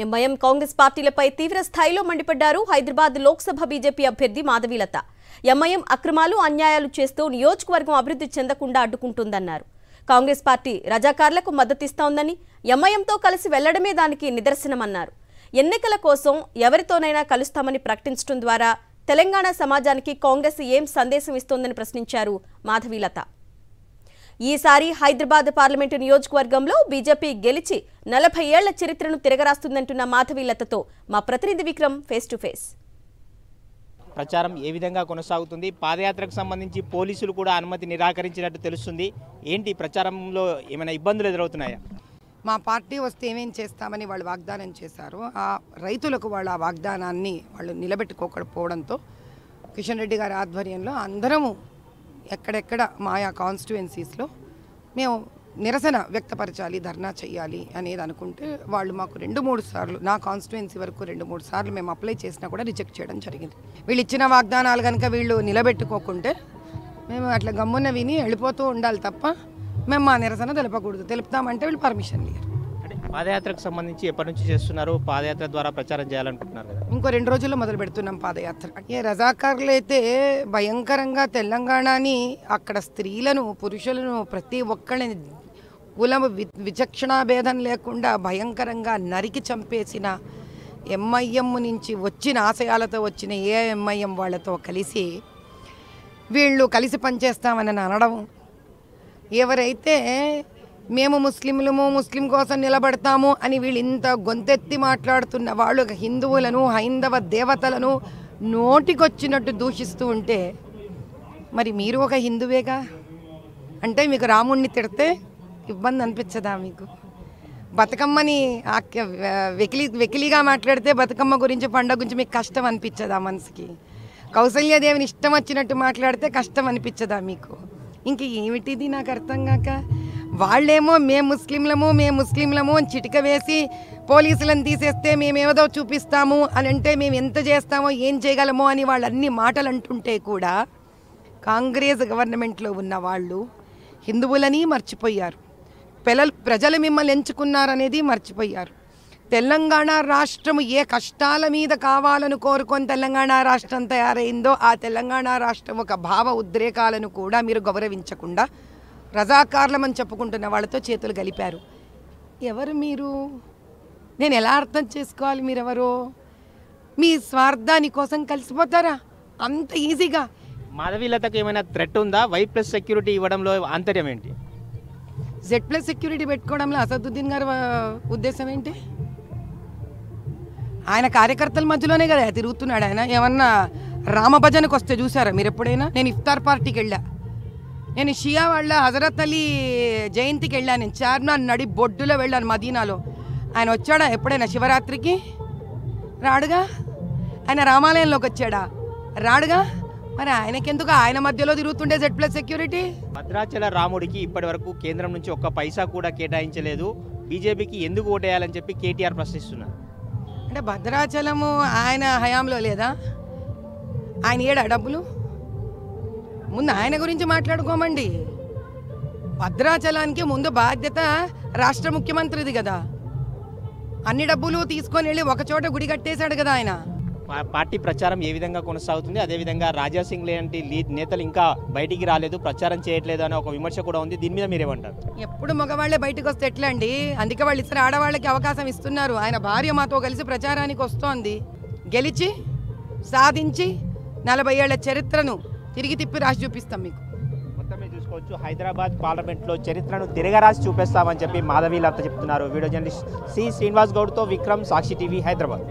MIM Congress పార్టీలపై తీవ్ర స్థాయిలో మండిపడ్డారు హైదరాబాద్ లోక్సభ బీజేపీ అభ్యర్థి మాధవీలత. ఎంఐఎం అక్రమాలు అన్యాయాలు చేస్తూ నియోజకవర్గం అభివృద్ధి చెందకుండా అడ్డుకుంటుందన్నారు. కాంగ్రెస్ పార్టీ రజాకార్లకు మద్దతిస్తోందని, ఎంఐఎంతో కలిసి వెళ్లడమే దానికి నిదర్శనమన్నారు. ఎన్నికల కోసం ఎవరితోనైనా కలుస్తామని ప్రకటించడం ద్వారా తెలంగాణ సమాజానికి కాంగ్రెస్ ఏం సందేశం ఇస్తోందని ప్రశ్నించారు మాధవీలత. ఈసారి హైదరాబాద్ పార్లమెంటు నియోజకవర్గంలో బీజేపీ గెలిచి 40 ఏళ్ల చరిత్రను తిరగరాస్తుందంటున్న మాధవీలతతో మా ప్రతినిధి విక్రమ్ ఫేస్ టు ఫేస్. ప్రచారం ఏ విధంగా కొనసాగుతుంది? పాదయాత్రకు సంబంధించి పోలీసులు కూడా అనుమతి నిరాకరించినట్టు తెలుస్తుంది. ఏంటి ప్రచారంలో ఏమైనా ఇబ్బందులు ఎదురవుతున్నాయా? మా పార్టీ వస్తే ఏమేం చేస్తామని వాళ్ళు వాగ్దానం చేశారు. ఆ రైతులకు వాళ్ళ ఆ వాగ్దానాన్ని వాళ్ళు నిలబెట్టుకోకపోవడంతో కిషన్ రెడ్డి గారి ఆధ్వర్యంలో అందరము ఎక్కడెక్కడ మాయా కాన్స్టిట్యుయెన్సీస్లో మేము నిరసన వ్యక్తపరచాలి, ధర్నా చేయాలి అనేది అనుకుంటే వాళ్ళు మాకు 2-3 సార్లు, నా కాన్స్టిట్యుయెన్సీ వరకు 2-3 సార్లు మేము అప్లై చేసినా కూడా రిజెక్ట్ చేయడం జరిగింది. వీళ్ళు ఇచ్చిన వాగ్దానాలు కనుక వీళ్ళు నిలబెట్టుకోకుంటే మేము అట్లా గమ్మున విని వెళ్ళిపోతూ ఉండాలి తప్ప మేము మా నిరసన తెలుపకూడదు. తెలుపుతామంటే వీళ్ళు పర్మిషన్ లేరు. అంటే పాదయాత్రకు సంబంధించి ఎప్పటి నుంచి చేస్తున్నారు? పాదయాత్ర ద్వారా ప్రచారం చేయాలనుకుంటున్నారు కదా? ఇంకో 2 రోజుల్లో మొదలు పెడుతున్నాం పాదయాత్ర. ఏ రజాకారులు అయితే భయంకరంగా తెలంగాణని, అక్కడ స్త్రీలను, పురుషులను, ప్రతి ఒక్కరిని కులం విచక్షణాభేదం లేకుండా భయంకరంగా నరికి చంపేసిన ఎంఐఎం నుంచి వచ్చిన ఆశయాలతో వచ్చిన ఏఎంఐఎం వాళ్ళతో కలిసి వీళ్ళు కలిసి పనిచేస్తామని అనడం, ఎవరైతే మేము ముస్లింలము, ముస్లిం కోసం నిలబడతాము అని వీళ్ళు ఇంత గొంతెత్తి మాట్లాడుతున్న వాళ్ళు హిందువులను, హైందవ దేవతలను నోటికొచ్చినట్టు దూషిస్తూ ఉంటే మరి మీరు ఒక హిందువేగా? అంటే మీకు రాముణ్ణి తిడితే ఇబ్బంది అనిపించదా? మీకు బతుకమ్మని వెకిలిగా మాట్లాడితే బతుకమ్మ గురించి, పండుగ గురించి మీకు కష్టం అనిపించదా? మనసుకి కౌసల్యాదేవిని ఇష్టం వచ్చినట్టు మాట్లాడితే కష్టం అనిపించదా మీకు? ఇంక ఏమిటిది నాకు అర్థం కాక, వాళ్ళేమో మేము ముస్లింలము అని చిటిక వేసి పోలీసులను తీసేస్తే మేమేదో చూపిస్తాము అని అంటే మేము ఎంత చేస్తామో ఏం చేయగలమో అని వాళ్ళు అన్ని మాటలు అంటుంటే కూడా కాంగ్రెస్ గవర్నమెంట్లో ఉన్న వాళ్ళు హిందువులని మర్చిపోయారు, ప్రజలు మిమ్మల్ని ఎంచుకున్నారనేది మర్చిపోయారు. తెలంగాణ రాష్ట్రము ఏ కష్టాల మీద కావాలని కోరుకొని తెలంగాణ రాష్ట్రం తయారైందో ఆ తెలంగాణ రాష్ట్రం ఒక భావ ఉద్రేకాలను కూడా మీరు గౌరవించకుండా రజాకార్లమని చెప్పుకుంటున్న వాళ్ళతో చేతులు కలిపారు. ఎవరు మీరు? నేను ఎలా అర్థం చేసుకోవాలి? మీరెవరో? మీ స్వార్థాని కోసం కలిసిపోతారా అంత ఈజీగా? మాధవీలతకు ఏమైనా థ్రెట్ ఉందా? Y+ సెక్యూరిటీ ఇవ్వడంలో ఆంతర్యం ఏంటి? Z+ సెక్యూరిటీ పెట్టుకోవడంలో అసదుద్దీన్ గారి ఉద్దేశం ఏంటి? ఆయన కార్యకర్తల మధ్యలోనే కదా తిరుగుతున్నాడు. ఆయన ఏమన్నా రామభజనకు వస్తే చూసారా మీరు ఎప్పుడైనా? నేను ఇఫ్తార్ పార్టీకి వెళ్ళా, నేను షియా వాళ్ళ హజరత్ అలీ జయంతికి వెళ్ళాను, నేను చార్మినార్ నడి బొడ్డులో వెళ్ళాను మదీనాలో. ఆయన వచ్చాడా ఎప్పుడైనా శివరాత్రికి? రాడుగా. ఆయన రామాలయంలోకి వచ్చాడా? రాడుగా. మరి ఆయనకెందుకు ఆయన మధ్యలో తిరుగుతుండే Z+ సెక్యూరిటీ? భద్రాచల రాముడికి ఇప్పటి వరకు కేంద్రం నుంచి ఒక్క పైసా కూడా కేటాయించలేదు, బీజేపీకి ఎందుకు ఓటేయాలని చెప్పి కేటీఆర్ ప్రశ్నిస్తున్నారు. అంటే భద్రాచలము ఆయన హయాంలో లేదా? ఆయన ఏడా డబ్బులు? ముందు ఆయన గురించి మాట్లాడుకోమండి. భద్రాచలానికి ముందు బాధ్యత రాష్ట్ర ముఖ్యమంత్రిది కదా. అన్ని డబ్బులు తీసుకొని వెళ్ళి ఒకచోట గుడి కట్టేశాడు కదా ఆయన. పార్టీ ప్రచారం ఏ విధంగా కొనసాగుతుంది? అదేవిధంగా రాజాసింగ్ లాంటి నేతలు ఇంకా బయటికి రాలేదు, ప్రచారం చేయట్లేదు అనే ఒక విమర్శ కూడా ఉంది. దీని మీద మీరేమంటారు? ఎప్పుడు మగవాళ్లే బయటకు వస్తే ఎట్లా అండి? అందుకే వాళ్ళు ఇతర ఆడవాళ్ళకి అవకాశం ఇస్తున్నారు. ఆయన భార్య మాతో కలిసి ప్రచారానికి వస్తోంది. గెలిచి సాధించి 40 ఏళ్ల చరిత్రను తిరిగి తిప్పి రాసి చూపిస్తాం మీకు. మొత్తం చూసుకోవచ్చు, హైదరాబాద్ పార్లమెంట్లో చరిత్రను తిరగరాసి చూపిస్తామని చెప్పి మాధవీలత చెప్తున్నారు. వీడియో జర్నలిస్ట్ సి శ్రీనివాస్ గౌడ్తో విక్రమ్, సాక్షి టీవీ, హైదరాబాద్.